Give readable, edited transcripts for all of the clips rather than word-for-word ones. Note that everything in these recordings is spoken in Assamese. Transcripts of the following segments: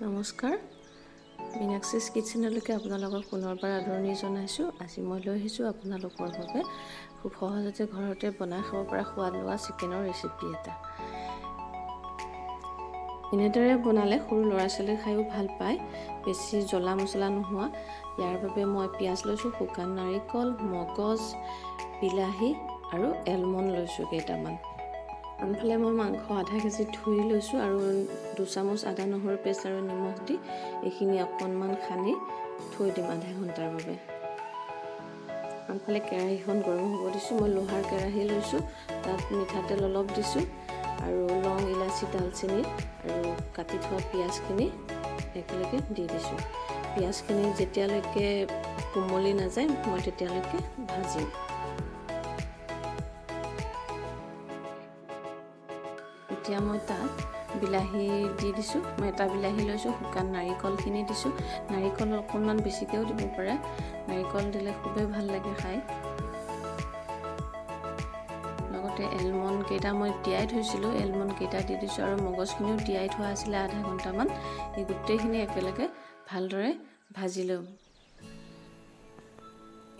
নমস্কাৰ, মীনাক্ষীছ কিটচেনলৈকে আপোনালোকক পুনৰবাৰ আদৰণি জনাইছোঁ। আজি মই লৈ আহিছোঁ আপোনালোকৰ বাবে খুব সহজতে ঘৰতে বনাই খাব পৰা সোৱাদ লোৱা চিকেনৰ ৰেচিপি এটা। এনেদৰে বনালে সৰু ল'ৰা ছোৱালীয়ে খায়ো ভাল পায়, বেছি জ্বলা মছলা নোহোৱা। ইয়াৰ বাবে মই পিঁয়াজ লৈছোঁ, শুকান নাৰিকল, মগজ, বিলাহী আৰু এলমণ্ড লৈছোঁ কেইটামান। আনফালে মই মাংস আধা কেজি ধুই লৈছোঁ আৰু 2 চামুচ আদা নহৰু পেষ্ট আৰু নিমখ দি এইখিনি অকণমান সানি থৈ দিম আধা ঘণ্টাৰ বাবে। আনফালে কেৰাহীখন গৰম হ'ব দিছোঁ। মই লোহাৰ কেৰাহী লৈছোঁ, তাত মিঠাতেল অলপ দিছোঁ আৰু লং, ইলাচি, দালচেনি আৰু কাটি থোৱা পিঁয়াজখিনি একেলগে দি দিছোঁ। পিঁয়াজখিনি যেতিয়ালৈকে কোমলি নাযায় মই তেতিয়ালৈকে ভাজিম। এতিয়া মই তাত বিলাহী দি দিছোঁ। মই এটা বিলাহী লৈছোঁ, শুকান নাৰিকলখিনি দিছোঁ। নাৰিকল অকণমান বেছিকৈও দিব পাৰে, নাৰিকল দিলে খুবেই ভাল লাগে খাই। লগতে এলমণ্ড কেইটা মই তিয়াই থৈছিলোঁ, এলমণ্ড কেইটা দি দিছোঁ আৰু মগজখিনিও তিয়াই থোৱা আছিলে আধা ঘণ্টামান। এই গোটেইখিনি একেলগে ভালদৰে ভাজি ল'ম।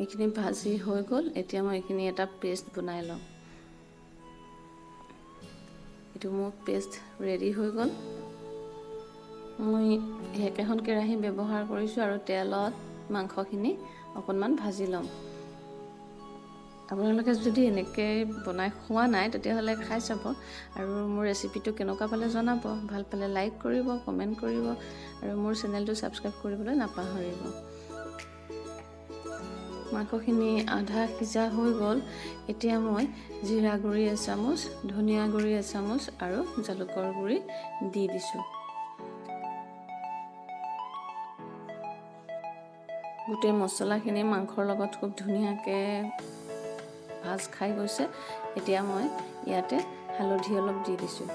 এইখিনি ভাজি হৈ গ'ল। এতিয়া মই এইখিনি এটা পেষ্ট বনাই ল'ম। এইটো মোৰ পেষ্ট ৰেডি হৈ গ'ল। মই একেখন কেৰাহী ব্যৱহাৰ কৰিছোঁ আৰু তেলত মাংসখিনি অকণমান ভাজি ল'ম। আপোনালোকে যদি এনেকৈ বনাই খোৱা নাই তেতিয়াহ'লে খাই চাব আৰু মোৰ ৰেচিপিটো কেনেকুৱা পালে জনাব। ভাল পালে লাইক কৰিব, কমেণ্ট কৰিব আৰু মোৰ চেনেলটো ছাবস্ক্ৰাইব কৰিবলৈ নাপাহৰিব। মাংসখিনি আধা সিজা হৈ গ'ল। এতিয়া মই জিৰা গুড়ি এচামুচ, ধনিয়া গুড়ি এচামুচ আৰু জালুকৰ গুড়ি দি দিছোঁ। গোটেই মছলাখিনি মাংসৰ লগত খুব ধুনীয়াকৈ ভাজ খাই গৈছে। এতিয়া মই ইয়াতে হালধি অলপ দি দিছোঁ।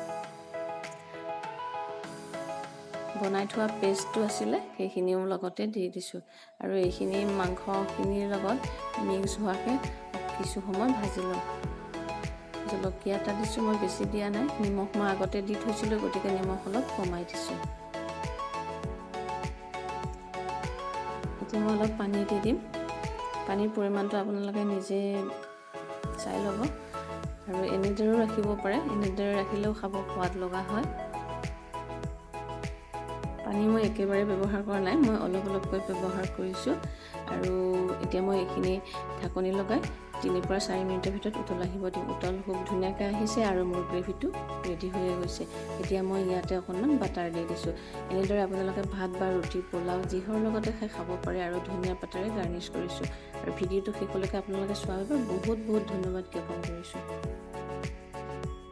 বনাই থোৱা পেষ্টটো আছিলে সেইখিনিও লগতে দি দিছোঁ আৰু এইখিনি মাংসখিনিৰ লগত মিক্স হোৱাকৈ কিছু সময় ভাজি ল'ম। জলকীয়া এটা দিছোঁ, মই বেছি দিয়া নাই। নিমখ মই আগতে দি থৈছিলোঁ, গতিকে নিমখ অলপ কমাই দিছোঁ। এতিয়া মই অলপ পানী দি দিম। পানীৰ পৰিমাণটো আপোনালোকে নিজে চাই ল'ব আৰু এনেদৰেও ৰাখিব পাৰে, এনেদৰে ৰাখিলেও খাব সোৱাদ লগা হয়। পানী মই একেবাৰে ব্যৱহাৰ কৰা নাই, মই অলপ অলপকৈ ব্যৱহাৰ কৰিছোঁ আৰু এতিয়া মই এইখিনি ঢাকনি লগাই 3 পৰা 4 মিনিটৰ ভিতৰত উতল আহিব দিম। উতল খুব ধুনীয়াকৈ আহিছে আৰু মোৰ গ্ৰেভিটো ৰেডি হৈ গৈছে। এতিয়া মই ইয়াতে অকণমান বাটাৰ দি দিছোঁ। এনেদৰে আপোনালোকে ভাত বা ৰুটি, পোলাও যিহৰ লগতে খাই খাব পাৰে আৰু ধনিয়া পাতেৰে গাৰ্নিছ কৰিছোঁ। আৰু ভিডিঅ'টো শেষলৈকে আপোনালোকে চোৱাৰ বাবে বহুত বহুত ধন্যবাদ জ্ঞাপন কৰিছোঁ।